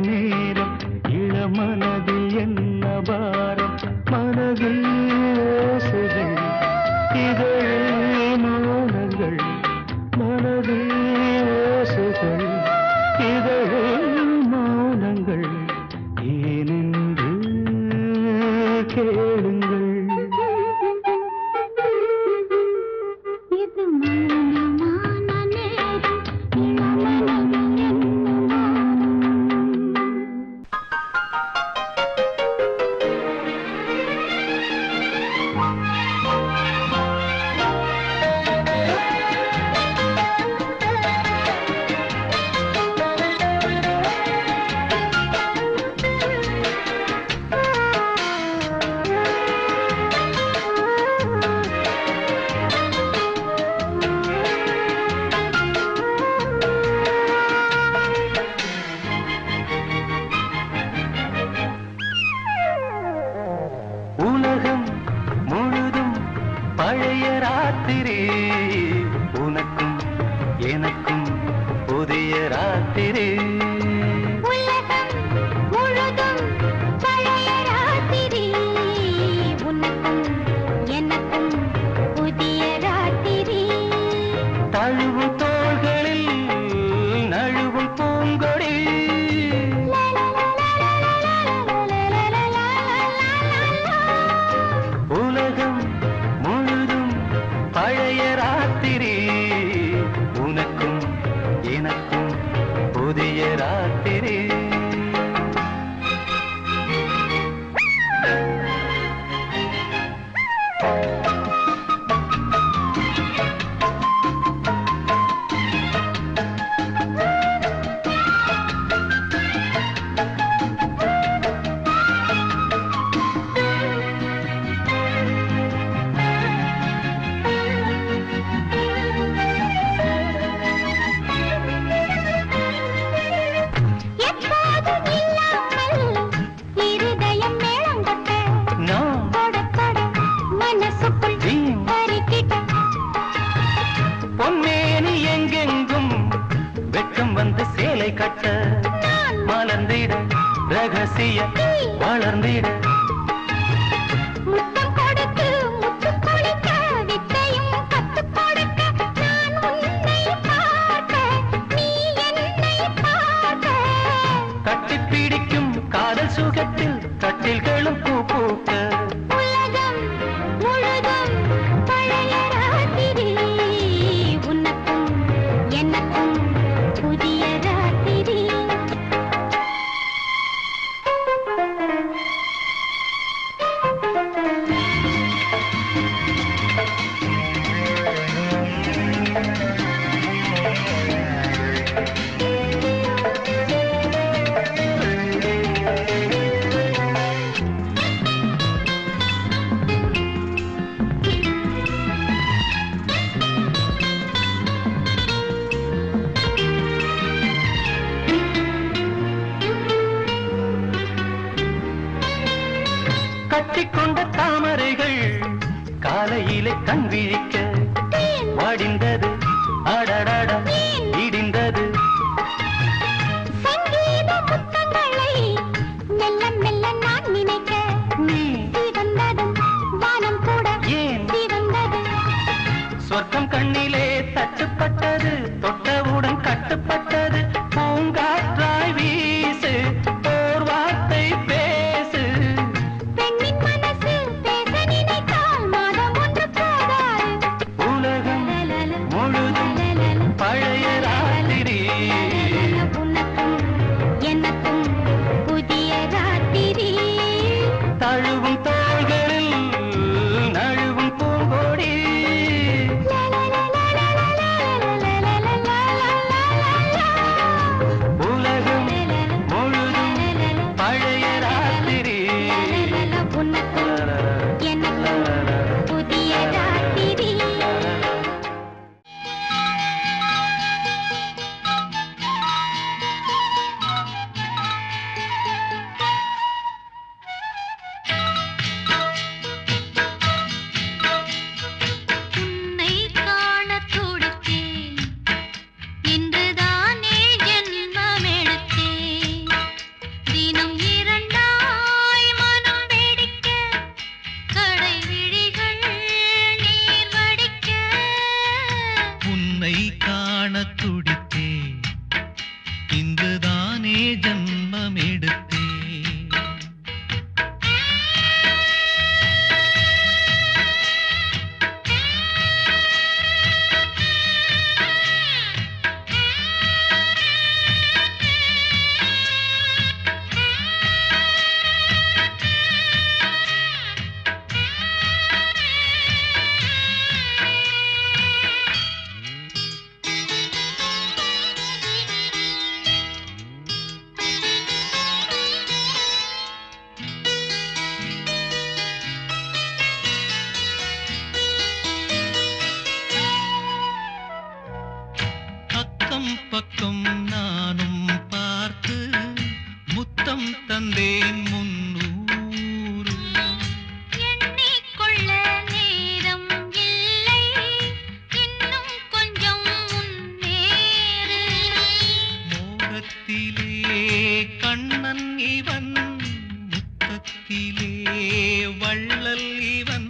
நேரம் இளமனதில் என்ன பாரம் மனதில் ஓசைகள் இதழில் மௌனங்கள் மனதில் ஓசைகள் இதழில் மௌனங்கள் ஏனென்று கேளுங்கள் உலகம் முழுதும் பழைய ராத்திரி உனக்கும் எனக்கும் புதிய ராத்திரி உலகம் முழுதும் பழைய ராத்திரி உனக்கும் எனக்கும் புதிய ராத்திரி தழுவும் தோள்களில் நழுவும் பூங்கொடி உலகம் முழுதும் பழைய ராத்திரி உனக்கும் எனக்கும் புதிய ராத்திரி பொன்னேனி எங்கெங்கும் வெட்கம் வந்து சேலை கட்ட மலர்ந்திட ரகசிய வளர்ந்திட முத்தம் கொடுத்து முத்து குளிக்க வித்தையும் கத்து கொடுக்க நான் உன்னை பார்க்க நீ என்னை பார்க்க கட்டிப்பிடிக்கும் காதல் சுகத்தில் கட்டில்களும் பூ பூக்க உலகம் முழுதும் பழைய ராத்திரி உனக்கும் எனக்கும் புதிய ராத்திரி கட்டிக்கொண்ட தாமரைகள் காலையிலே கண் விழிக்க வாடிந்தது அடடட இடிந்தது சங்கீத முத்தங்களை மெல்ல மெல்ல நான் நினைக்க நீ சிவந்ததும் வானம் கூட ஏன் சிவந்தது சொர்க்கம் கண்ணிலே தட்டுப்பட்டது தொட்டவுடன் கட்டுப்பட்டது பூங்காற்றாய் வீசு ஓர் வார்த்தை பேசு பெண்ணின் மனசு பேச நினைத்தால் மாதம் ஒன்று போதாது உலகம் முழுதும் பழைய கண்ணன் இவன், முத்தத்திலே வள்ளல் இவன்.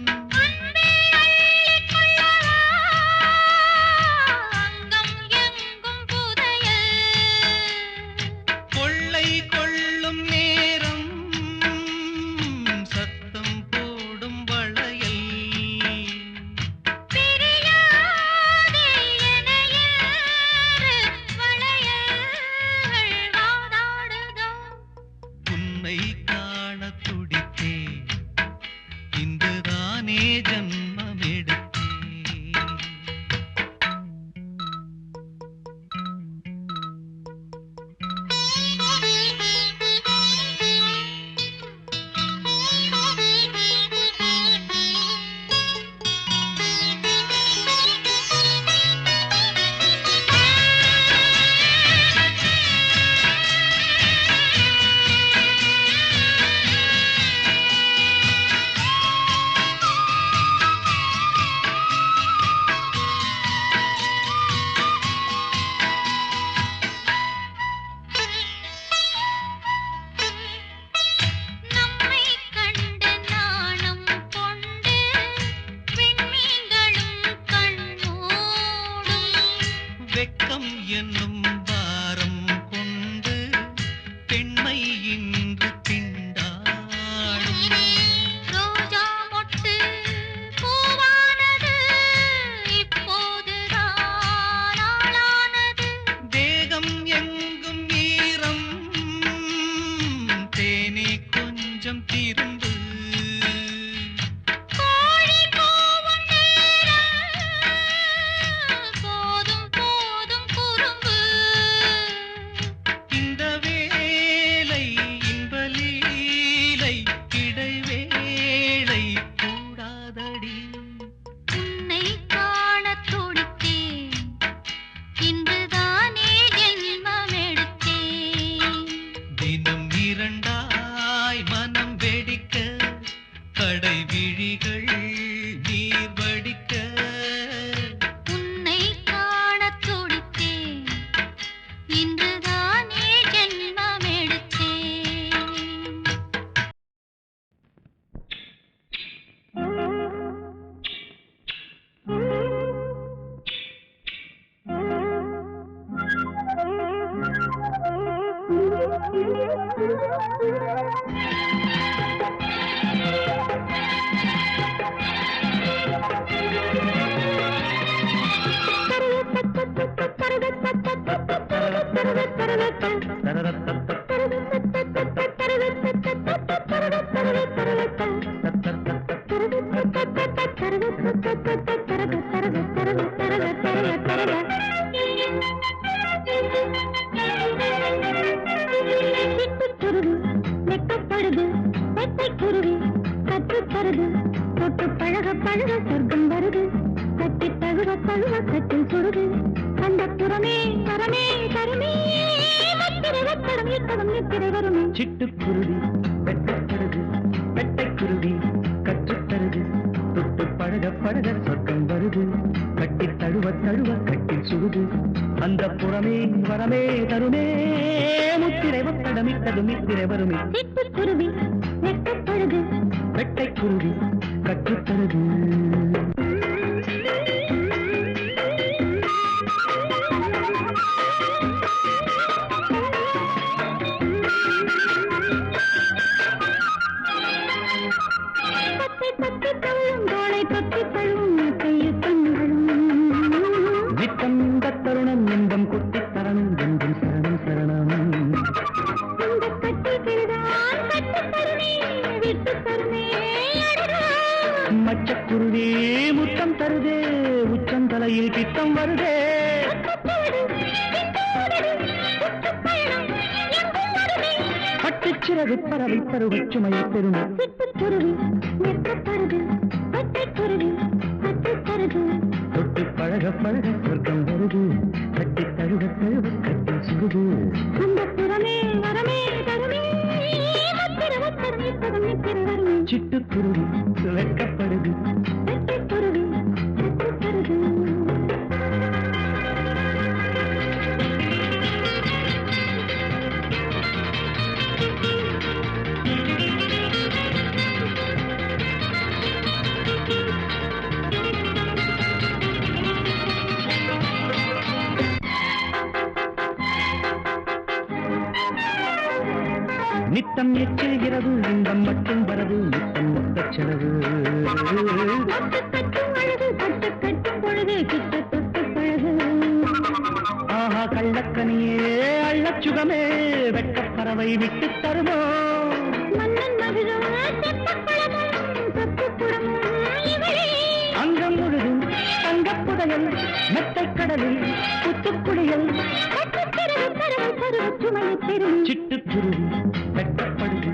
கொள்ளை கொள்ளும் நேரம் சத்தம் போடும் வளையல். உன்னை காண துடித்தேன், இன்றுதானே ஜன்மம் எடுத்தேன். வெட்கம் என்னும் பாரம் கொண்டு பெண்மை இன்று திண்டாடும். ரோஜா மொட்டு பூவானது இப்போதுதான் ஆளானது. தேகம் எங்கும் ஈரம், தேனே கொஞ்சம் திரும்பு. கோழி கூவும் நேரம் போதும் போதும் குறும்பு. இந்த வேலை இன்ப லீலை, இடைவேளை கூடாதடி. உன்னை காண துடித்தேன், இன்றுதானே ஜென்மம் எடுத்தேன். தினம் இரண்டாய் மனம் வெடிக்க, கடை விழிகள் நீர் வடிக்க. உன்னை காண துடித்தேன், இன்றுதானே ஜென்மம் எடுத்தேன். சிட்டுக்குருவி வெட்டப்படுது, வெட்டைக்குருவி கற்றுத்தருது. தொட்டு பழக பழக சொர்க்கம் வருது, கட்டி தழுவ தழுவ கட்டில் சுடுது. அந்த புறமே பரமே தருமே, முத்திரை வெட்டடம் இட்டதும் நித்திரை வருமே. சிட்டுக்குருவி வெட்டப்படுது, வெட்டைக்குருவி கற்றுத்தருது. தொட்டு பழக பழக சொர்க்கம் வருது, கட்டி தழுவ தழுவ கட்டில் சுடுது. அந்த புறமே வரமே தருமே, முத்திரை வட்டடமிட்டது நித்திரை வருமே. சிட்டுக்குருவி வெட்டப்படுது, வெட்டைக்குருவி கற்றுத்தருது. பத்தை பத்தி தழுவும் தோளை பத்தி தழுவும் கையில் கண்களும். நித்தம் இந்த தருணம் இன்பம் கொட்டி தரணும் என்றும் சரணம் சரணம். இந்த கட்டில்தான் கட்டி தருமே, விட்டு தருமே. மச்சக்குருவி முத்தம் தருதே, உச்சம் தலையில் பித்தம் வருதே. பட்டுச்சிறகு பறவை பருவச் சுமையை பெருமை. சிட்டுக்குருவி வெட்டப்படுது, வெட்டைக்குருவி கற்றுத்தருது. தொட்டு பழக பழக சொர்க்கம் வருது, கட்டி தழுவ தழுவ கட்டில் சுடுது. அந்த புறமே வரமே தருமே, முத்திரை வட்டடம் இட்டதும் நித்திரை வருமே. சிட்டுக்குருவி வெட்கப்படுது, வெட்டைக்குருவி கற்றுத்தருது. நித்தம் எச்சில் இரவு இன்பம் மட்டும் வரவு நித்தம் மொத்த செலவு கட்டும் அழகு கட்டும் பொழுது கிட்ட தொட்டு பழகு ஆஹா கள்ளக்கனியே அள்ளச்சுகமே வெட்டப்பறவை விட்டு தருமோ மன்னன் மகிழும் தெப்பக்குளமும் சொத்துப்புறமும் இவளே அங்கம் முழுதும் தங்கப்புதையல் மெத்தைக்கடலில் புத்துக்குளியல் சிட்டுக்குருவி வெட்டப்படுது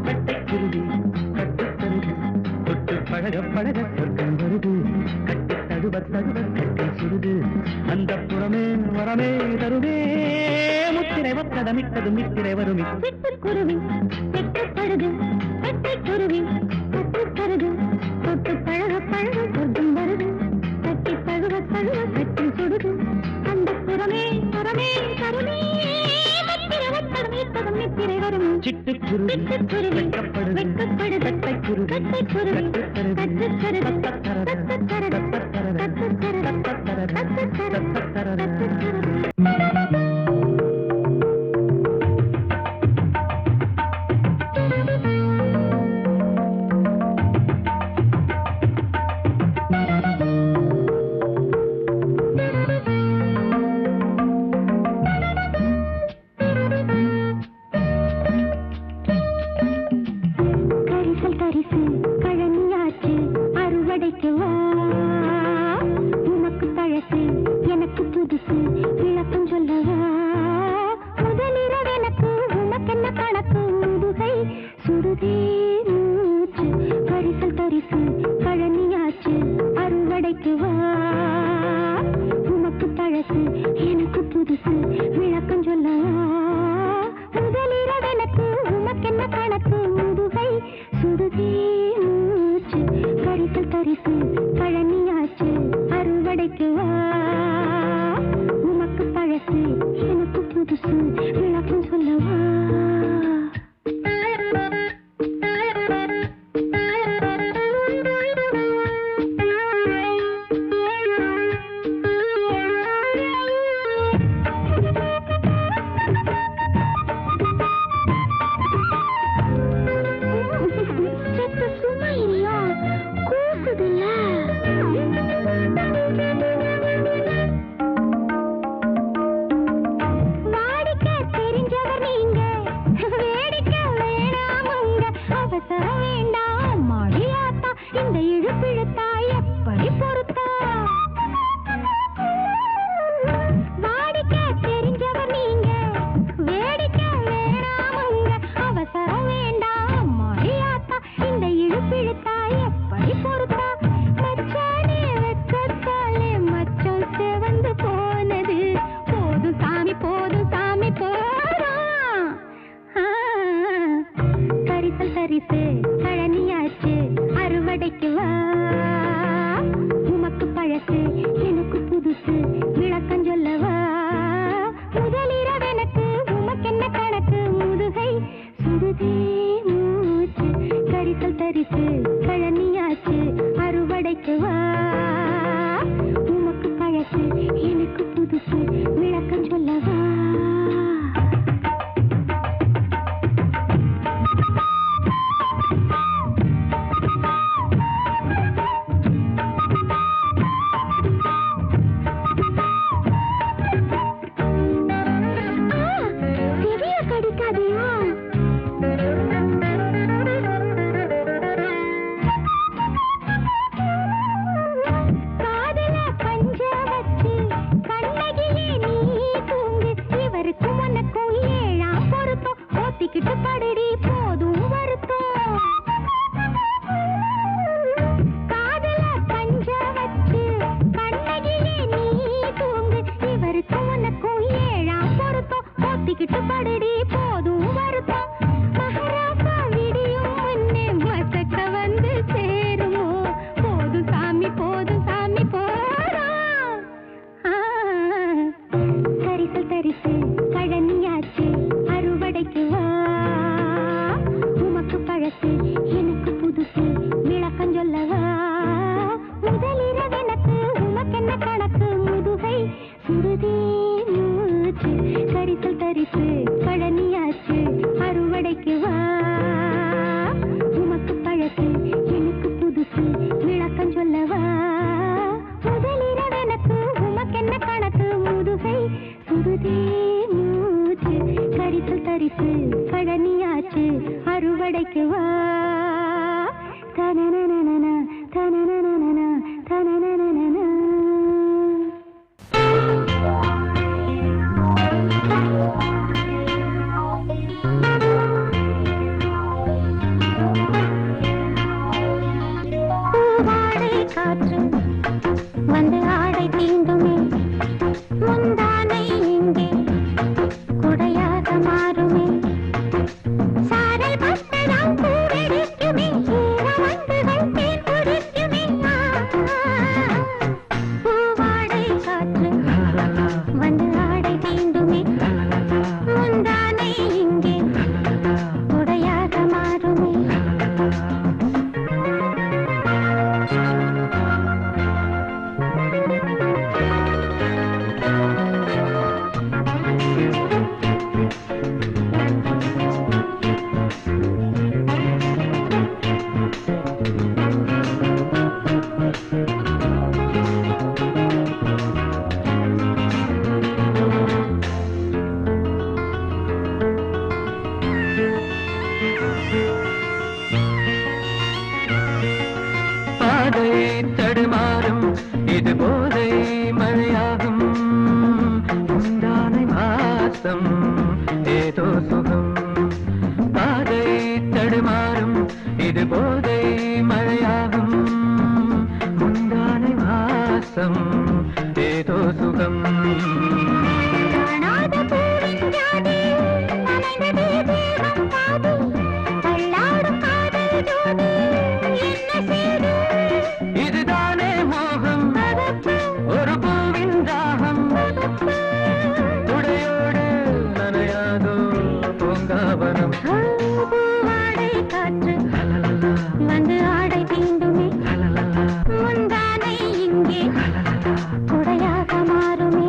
வெட்டைக்குருவி கட்டுத்தருது தொட்டு பழக பழக சொர்க்கம் வருது கட்டு தழுவ தழுவ கட்டி சுருது அந்த புறமே வரமே தருமே முத்திரை ஒத்தடமிட்டது மித்திரை வருமி சிட்டுக்குருவி வெட்டப்படுது வெட்டைக்குருவி கட்டுத்தருது தொட்டு பழக பழக சொர்க்கம் வருது கட்டி தழுவ தழுவ கட்டி சுடுது அந்த புறமே புறமே தருமே சிட்டுக்குருவி வெட்டப்படுது வெட்டைக்குருவி உனக்கு பழசு எனக்கு புதுசு விளக்கம் சொல்லவா அறுவடைக்கு வா தனனனனன தனனனனன தனனனனன பூவாடை காற்று வந்து ஆடை தீண்டுமே முந்தானை இங்கே குடையாக மாறுமே சாரல் பட்டதாம் பூவெடுக்குமே ஈரவண்டுகள் தேன் குடிக்குமே பூவாடை காற்று வந்து ஆடை தீண்டுமே முந்தானை இங்கே குடையாக மாறுமே பாதை தடுமாறும் இது போதை மழையாகும் முந்தானை மாசம் ஏதோ சுகம் பாதை தடுமாறும் இது போதை மழையாகும் முந்தானை மாசம் ஏதோ சுகம் காணாத பூவின் ஜாதி நனைந்ததே தேகம் பாதி தள்ளாடும் காதல் ஜோதி என்ன செய்து இதுதானே மோகம் ஒரு பூவின் தாகம் துடையோடு நனையாதோ பூங்காவனம் பூவாடை காற்று வந்து ஆடை தீண்டுமே முந்தானை இங்கே குடையாக மாறுமே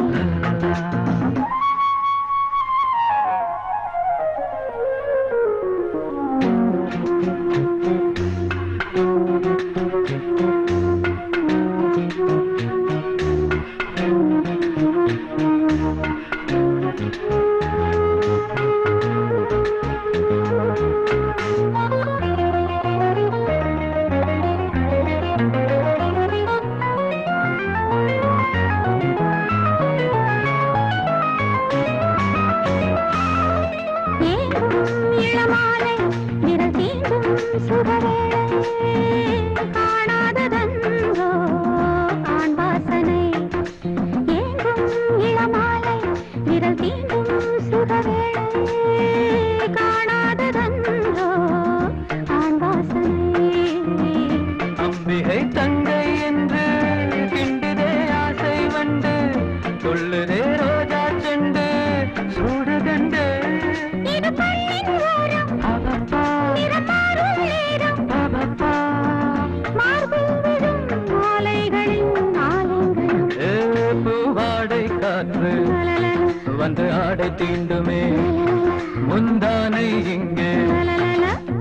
இளமாலை விரல் தீண்டும் சுகவேளை காணாததன்றோ ஆண் வாசனை ஏங்கும் இளமாலை விரல் தீண்டும் சுகவேளை காணாததன்றோ ஆண் வாசனை அம்பிகை தங்கை என்று கிண்டுதே ஆசை வண்டு சொல்லுதே ரோஜா செண்டு சூடுகண்டு இது பள்ளின் ஓரம் அவப்பா நிறமாறும் நேரம் அவப்பா மார்பில் விழும் மாலைகளின் ஆலயங்களும் பூவாடை காற்று வந்து ஆடை தீண்டுமே முந்தானை இங்கே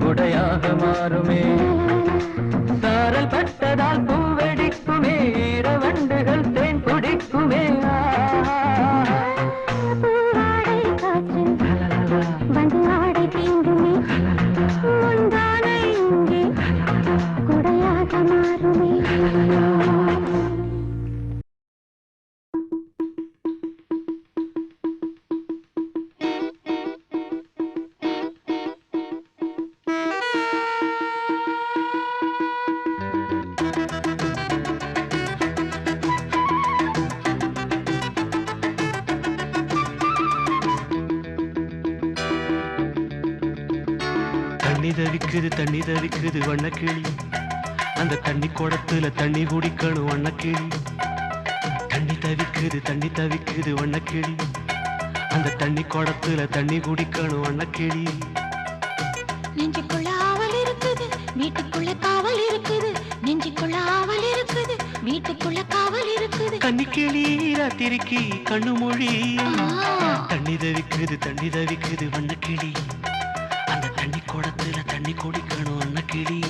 உடையாக மாறுமே சாரல் பட்டதால் பூவெடிக்குமே ஈரவண்டுகள் தேன் குடிக்குமே பூவாடை காற்று வந்து ஆடை தீண்டுமே முந்தானை இங்கே குடையாக மாறுமே தண்ணி தவிக்குது வண்ணக்கிளி அந்த தண்ணி குடத்துல தண்ணி குடிக்கணும் வண்ணக்கிளி தண்ணி தவிக்குது வண்ணக்கிளி அந்த தண்ணி குடத்துல தண்ணி குடிக்கணும் வண்ணக்கிளி நெஞ்சுக்குள்ள ஆவல் இருக்குது வீட்டுக்குள்ள காவல் இருக்குது நெஞ்சுக்குள்ள ஆவல் இருக்குது வீட்டுக்குள்ள காவல் இருக்குது கன்னிக்கிளி ராத்திரிக்கு கண்ணு மொழி தண்ணி தவிக்குது வண்ணக்கிளி அந்த தண்ணி குடத்துல தண்ணி குடிக்கணும் வண்ணக்கிளி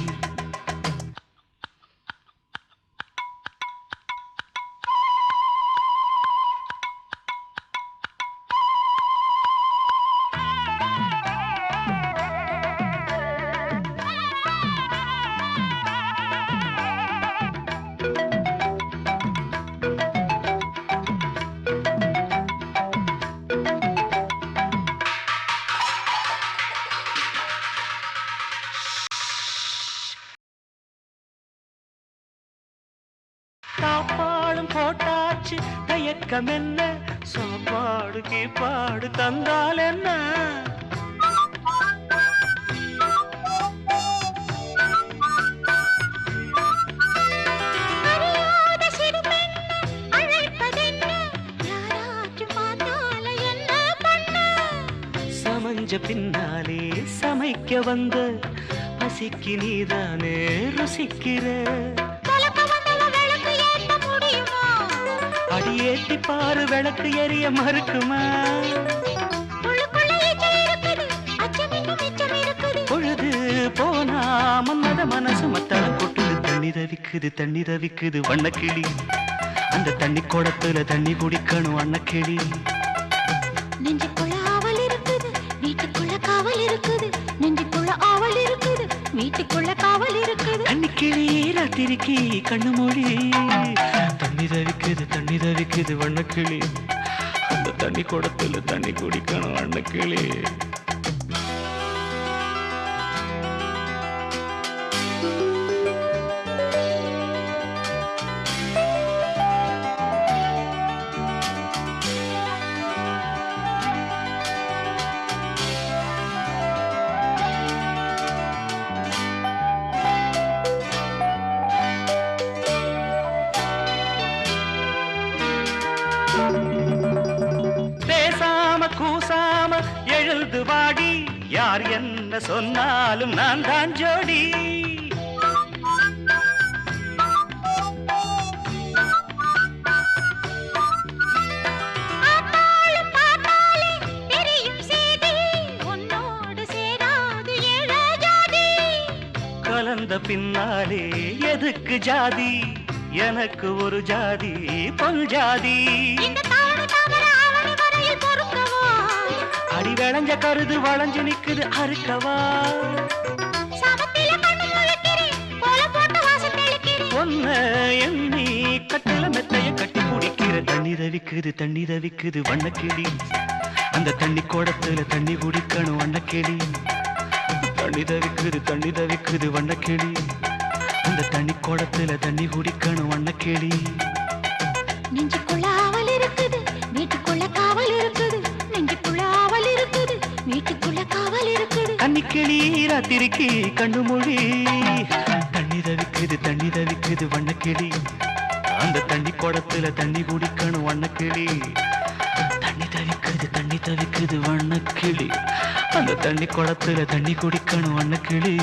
வெட்கம் என்ன சாப்பாடு கீப்பாடு தந்தால் என்ன சமஞ்ச பின்னாலே சமைக்க வந்த பசிக்கு நீதானே ருசிக்கிற அடியேத்தி பாரு விளக்கு எரிய மறுக்குமா பொழுது போனா மன்மத மனசு மத்தளம் கொட்டுது தண்ணி தவிக்குது வண்ணக்கிளி அந்த தண்ணி குடத்துல தண்ணி குடிக்கணும் அன்னக்கிளி நெஞ்சுக்குள்ள ஆவல் இருக்குது வீட்டுக்குள்ள காவல் இருக்குது நெஞ்சுக்குள்ள ஆவல் இருக்குது வீட்டுக்குள்ள காவல் இருக்குது அன்னிக்கிளி ராத்திரிக்கு கண்ணு மூடி தண்ணி தவிக்குது வண்ணக்கிளி அந்த தண்ணி குடத்துல தண்ணி குடிக்கணும் வண்ணக்கிளி பேசாம கூசாம எழுது வாடி யார் என்ன சொன்னாலும் நான் தான் ஜோடி கலந்த பின்னாலே எதுக்கு ஜாதி எனக்கு ஒரு ஜாதி பொன் ஜாதி அடி விளைஞ்ச கருது வளைஞ்சு நிக்குது அறுக்கவா ஒன்ன எண்ணி கட்டில மெத்தைய கட்டி குடிக்கிற தண்ணி தவிக்குது வண்ணக்கிளி அந்த தண்ணி குடத்துல தண்ணி குடிக்கணும் வண்ணக்கிளி தண்ணி தவிக்குது வண்ணக்கிளி அந்த தண்ணி குடத்துல தண்ணி குடிக்கணும் வண்ணக்கிளி நெஞ்சுக்குள்ள ஆவல் இருக்குது வீட்டுக்குள்ள காவல் இருக்குது நெஞ்சுக்குள்ள ஆவல் இருக்குது வீட்டுக்குள்ள காவல் இருக்குது அன்னிக்கிளி ராத்திரிக்கு கண்ணு மொழி தண்ணி தவிக்குது வண்ணக்கிளி அந்த தண்ணி குடத்துல தண்ணி குடிக்கணும் வண்ணக்கிளி தண்ணி தவிக்குது வண்ணக்கிளி அந்த தண்ணி குடத்துல தண்ணி குடிக்கணும் வண்ணக்கிளி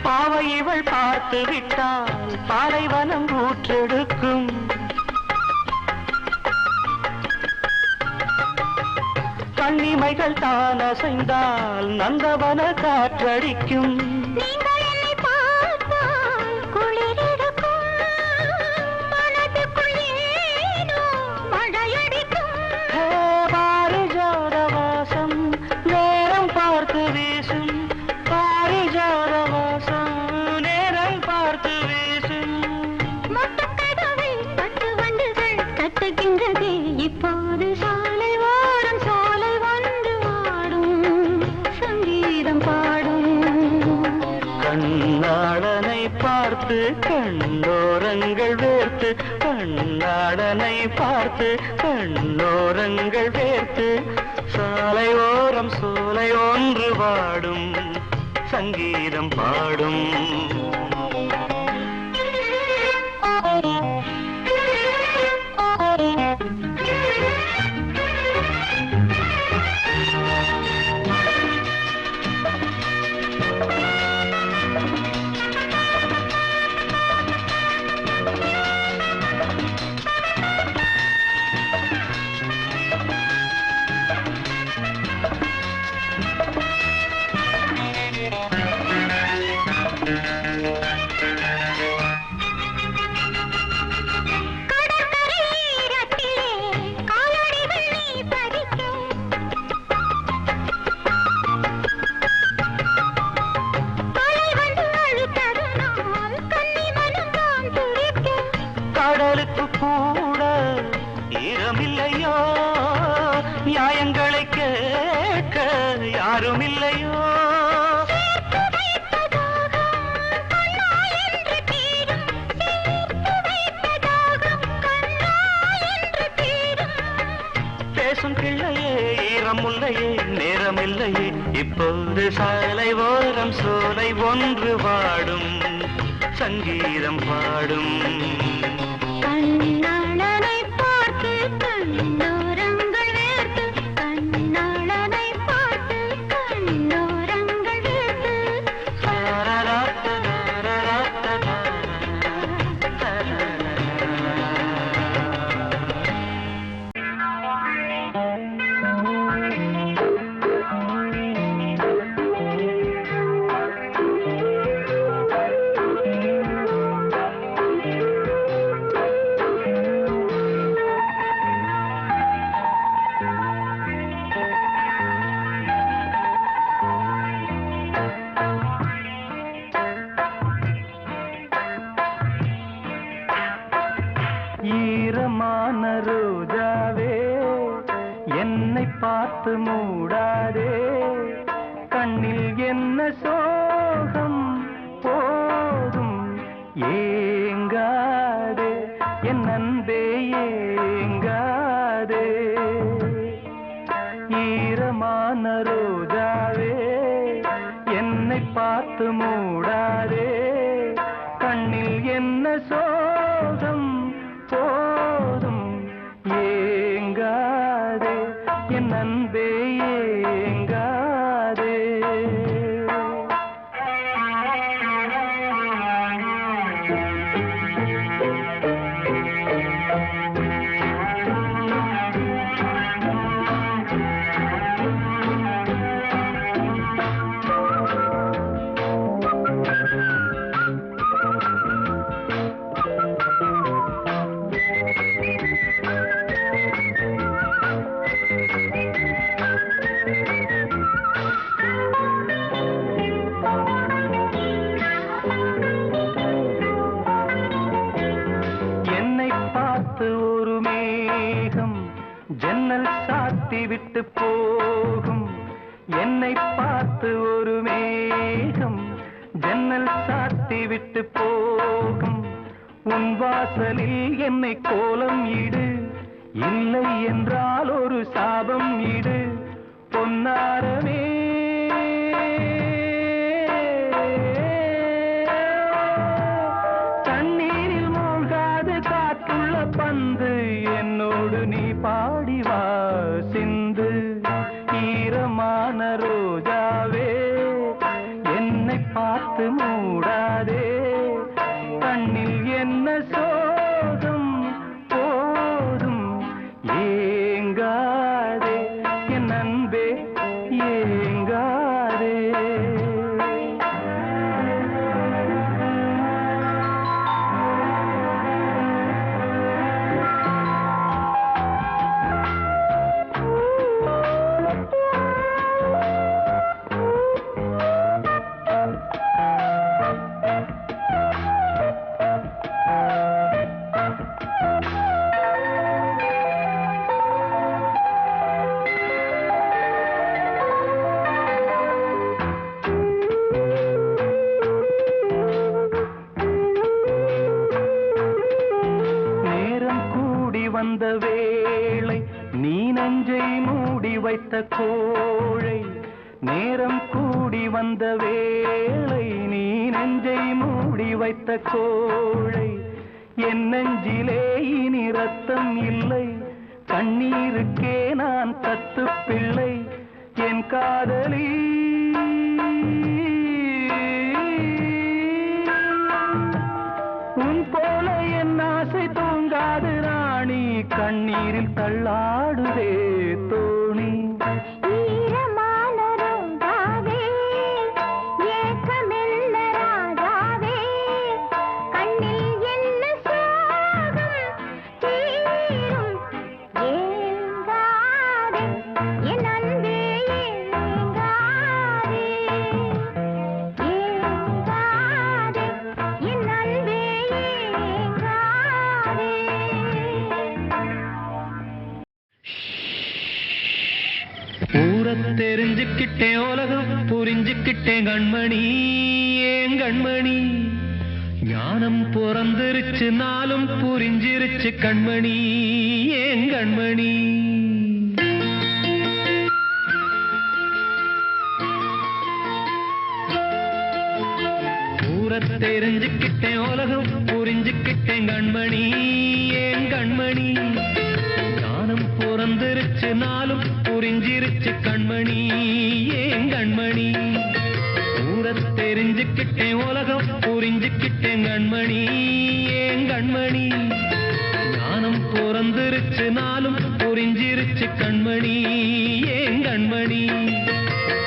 பாவை இவள் பார்த்து விட்டால் பாலைவனம் ஊற்றெடுக்கும் கண்ணிமைகள் தான் அசைந்தால் நந்தவன காற்றடிக்கும் பாரிஜாத வாசம் நேரம் பார்த்து வீசும் பாரிஜாத வாசம் நேரம் பார்த்து வீசும் பார்த்து கண்ணோரங்கள் வேர்த்து கண்ணாடனை பார்த்து கண்ணோரங்கள் வேர்த்து சாலை ஓரம் சோலை ஒன்று பாடும் சங்கீதம் பாடும் கடலுக்கு கூட ஈரமில்லையோ நியாயங்களை கேட்க யாரும் இல்லையோ பேசும் கிள்ளையே ஈரமுல்லையே நேரமில்லையே இப்போது சாலை ஓரம் சோலை ஒன்று பாடும் சங்கீதம் பாடும் கண்ணாளனை பார்த்து கண்ணோரங்கள் வேர்த்து கண்ணாளனை பார்த்து கண்ணோரங்கள் வேர்த்து ஈரமான ரோஜாவே என்னை பார்த்து மூடாதே கண்ணில் என்ன சோகம் போதும் ஏங்காதே என் அன்பே ஏங்காதே ஈரமான ரோஜாவே என்னை பார்த்து மூடாதே கண்ணில் என்ன சோகம் போதும் ஏங்காதே என் அன்பே ஏங்காதே ஒரு மேகம் ஜன்னல் சாத்தி விட்டு போகும் என்னை பார்த்து ஒரு மேகம் ஜன்னல் சாத்தி விட்டு போகும் உன் வாசலில் என்னை கோலம் இடு இல்லை என்றால் ஒரு சாபம் இடு பொன்னாரமே பந்து என்னோடு நீ பாடிவா சிந்து ஈரமான ரோஜாவே என்னை பார்த்து மூடாதே கண்ணில் என்ன சோகம் போதும் ஏங்காதே என் அன்பே ஏ நெஞ்சை மூடி வைத்த கோழை நேரம் கூடி வந்த வேளை நீ நெஞ்சை மூடி வைத்த கோழை என் நெஞ்சிலே இனி ரத்தம் இல்லை கண்ணீருக்கே நான் தத்து பிள்ளை என் காதலி உன் போல என் ஆசை தூங்காது ராணி கண்ணீரில் தள்ளாடுதே தோணி தெரிஞ்சுக்கிட்டேன் உலகம் புரிஞ்சுக்கிட்டேன் கண்மணி ஏன் கண்மணி ஞானம் பிறந்திருச்சு நாளும் புரிஞ்சிருச்சு கண்மணி ஏன் கண்மணி தெரிஞ்சுக்கிட்டேன் உலகம் புரிஞ்சுக்கிட்டேன் கண்மணி ஏன் கண்மணி ஞானம் பிறந்திருச்சு நாளும் புரிஞ்சிருச்சு கண்மணி ஏன் கண்மணி தெரிஞ்சுக்கிட்டேன் உலகம் புரிஞ்சுக்கிட்டேன் கண்மணி ஏன் கண்மணி ஞானம் பிறந்திருச்சு நாளும் புரிஞ்சிருச்சு கண்மணி ஏன் கண்மணி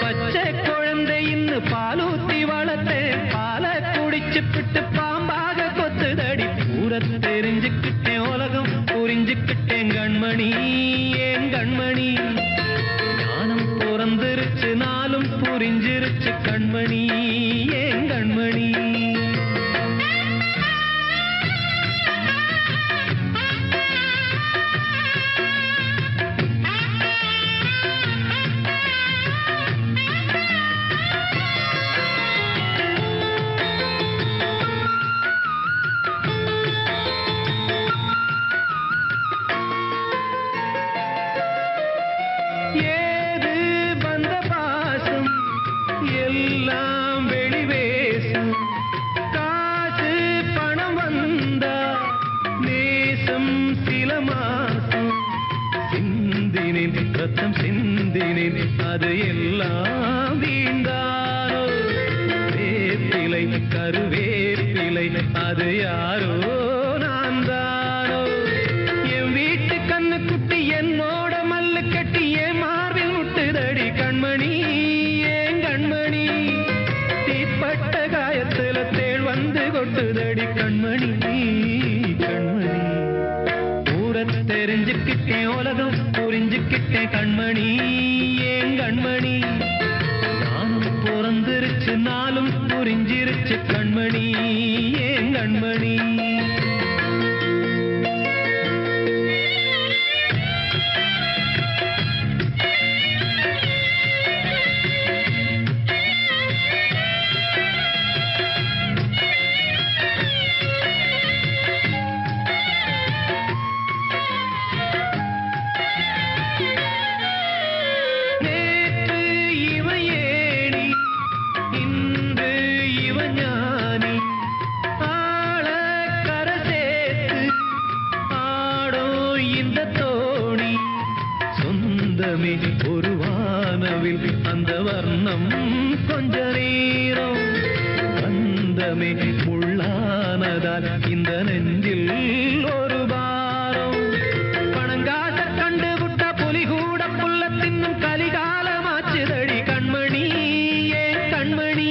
பச்சை குழந்தைன்னு பாலூத்தி வளர்த்தேன் பாலை குடிச்சுப்பிட்டு பாம்பாக கொத்துதடி தெரிஞ்சுக்கிட்டேன் உலகம் புரிஞ்சுக்கிட்டேன் கண்மணி ஏன் கண்மணி ஞானம் பிறந்திருச்சு நாளும் புரிஞ்சிருச்சு கண்மணி ஏன் கண்மணி ரத்தம் சிந்தினேன் அது எல்லாம் வீண்டானோ வேப்பிலை கருவேப்பிலை அது யாரோ நான் தானோ என் வீட்டு கண்ணு குட்டி என்னோட மல்லு கட்டி என் மார்பில் முட்டுதடி கண்மணி ஏன் கண்மணி தீப்பட்ட காயத்துல தேள் வந்து கொட்டுதடி கண்மணி கண்மணி தெரிஞ்சுக்கிட்டேன் உலகம் புரிஞ்சுக்கிட்டேன் கண்மணி ஏன் கண்மணி நானும் பிறந்திருச்சு நாளும் புரிஞ்சிருச்சு கண்மணி ஏன் கண்மணி ஒரு வானவில் அந்த வர்ணம் கொஞ்ச நேரம் வந்தமே முள்ளானதால் இந்த நெஞ்சில் ஒரு பாரம் பணங்காச கண்டு விட்ட புலி கூட புல்ல தின்னும் கலிகாலமாச்சுதடி கண்மணி ஏன் கண்மணி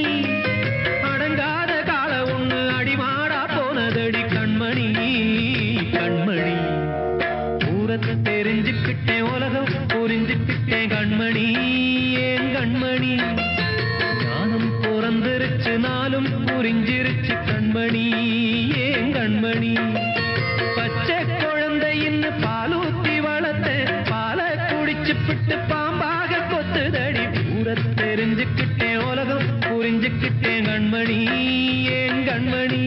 அடங்காத கால ஒண்ணு அடிமாடா போனதடி கண்மணி கண்மணி ஊரத்தை தெரிஞ்சுக்கிட்டேன் உலகம் புரிஞ்சுக்கிட்டேன் கண்மணி ஏன் கண்மணி ஞானம் பிறந்திருச்சு நாளும் புரிஞ்சிருச்சு கண்மணி ஏன் கண்மணி பச்சை குழந்தைன்னு பாலூத்தி வளர்த்த பாலை குடிச்சுப்பிட்டு பாம்பாக கொத்துதடி ஊர தெரிஞ்சுக்கிட்டேன் உலகம் புரிஞ்சுக்கிட்டேன் கண்மணி ஏன் கண்மணி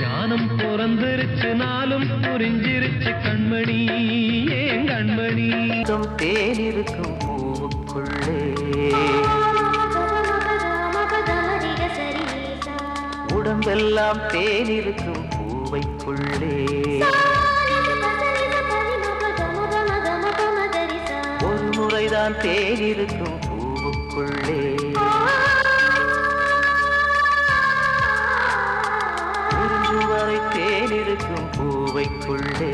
ஞானம் பிறந்திருச்சு நாளும் புரிஞ்சிருச்சு கண்மணி ஏன் கண்மணி தேனிருக்கும் பூவுக்குள்ளே உடம்பெல்லாம் தேனிருக்கும் பூவைக்குள்ளே ஒரு முறைதான் தேனிருக்கும் பூவுக்குள்ளே உறிஞ்சும் வரை தேனிருக்கும் பூவைக்குள்ளே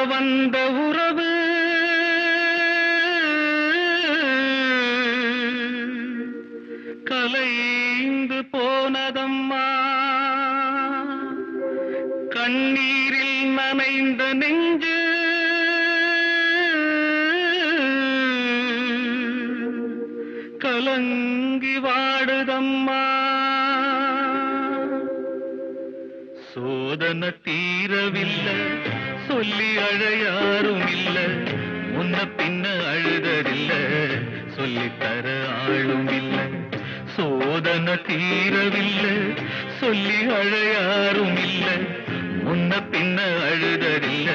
வந்த உறவு கலைந்து போனதம்மா கண்ணீரில் நனைந்த நெஞ்சு கலங்கி வாடுதம்மா சோதனை தீரவில்லை சொல்லி அழையாரும் இல்ல முன்ன பின்ன அழுததில்ல சொல்லித்தர ஆளும் இல்ல சோதனை தீரவில்லை சொல்லி அழையாரும் இல்ல முன்ன பின்ன அழுததில்ல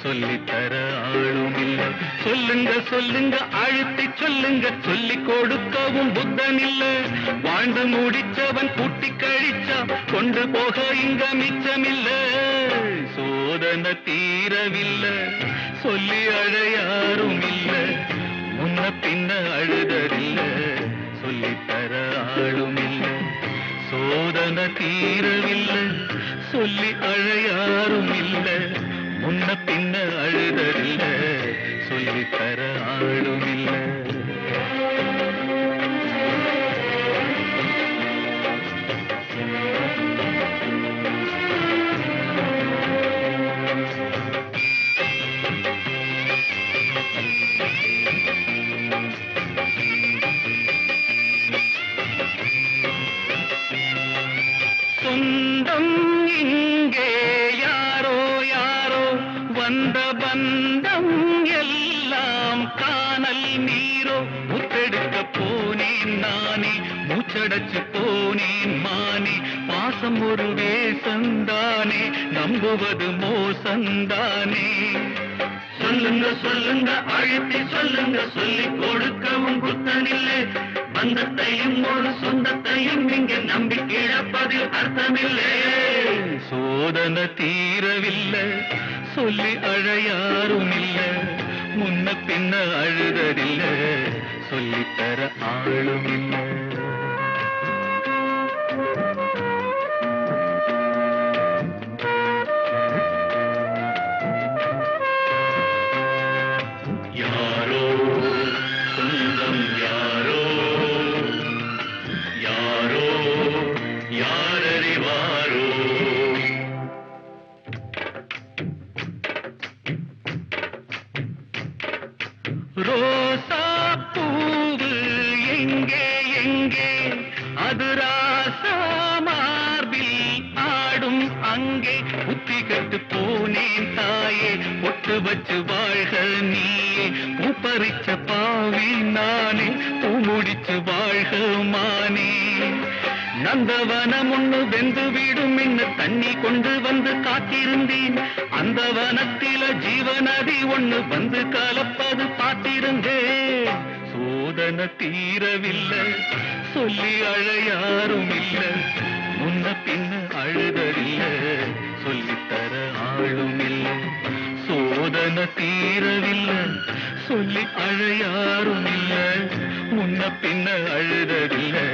சொல்லித்தர ஆளும் இல்ல சொல்லுங்க சொல்லுங்க அழுத்தி சொல்லுங்க சொல்லி கொடுக்கவும் புத்தன் இல்ல வாழ்ந்து முடிச்சவன் கூட்டி கழிச்சா கொண்டு போக இங்க மிச்சமில்ல சோதனை தீரவில்லை சொல்லி அழையாரும் இல்ல முன்ன பின்ன அழுததில்ல சொல்லித்தர ஆளும் இல்ல சோதனை தீரவில்லை சொல்லி அழையாரும் இல்ல முன்ன பின்ன அழுததில்ல சொல்லித்தர ஆளும் இல்ல சொந்தம் இங்கே யாரோ யாரோ வந்த பந்தம் எல்லாம் காணல் நீரோ முத்தெடுக்க போனேன் நானே மூச்சடைச்சு போனேன் மானே பாசம் ஒரு வேசந்தானே நம்புவது மோசந்தானே சொல்லுங்க சொல்லுங்க அழுத்தி சொல்லுங்க சொல்லி கொடுக்கவும் புத்தனில்லை பந்தத்தையும் ஒரு சொந்தத்தையும் இங்க நம்பி கிடப்பதில் அர்த்தமில்லை சோதனை தீரவில்லை சொல்லி அழையாரும் இல்ல முன்ன பின்ன அழுததில்லை சொல்லித்தர ஆளும் இல்லை யாரோ சொந்தம் யாரோ யாரோ யாரோ பூமியின் தாயே பொட்டு வச்சு வாழ்க நீயே பூப்பறிச்ச பாவி நானே பூ முடிச்சு வாழ்க மானே நந்தவனம் ஒண்ணு வெந்து வீடும் என்ன தண்ணி கொண்டு வந்து காத்திருந்தேன் அந்த வனத்தில ஜீவநதி ஒண்ணு வந்து கலப்பது பார்த்திருந்தேன் சோதனை தீரவில்லை சொல்லி அழ யாரும் இல்லை முன்ன பின்ன அழுதறில்லை சொல்லித்தர ஆளும் இல்லை சோதனை தீரவில்லை சொல்லி அழ யாரும் இல்லை முன்ன பின்ன அழுதறில்லை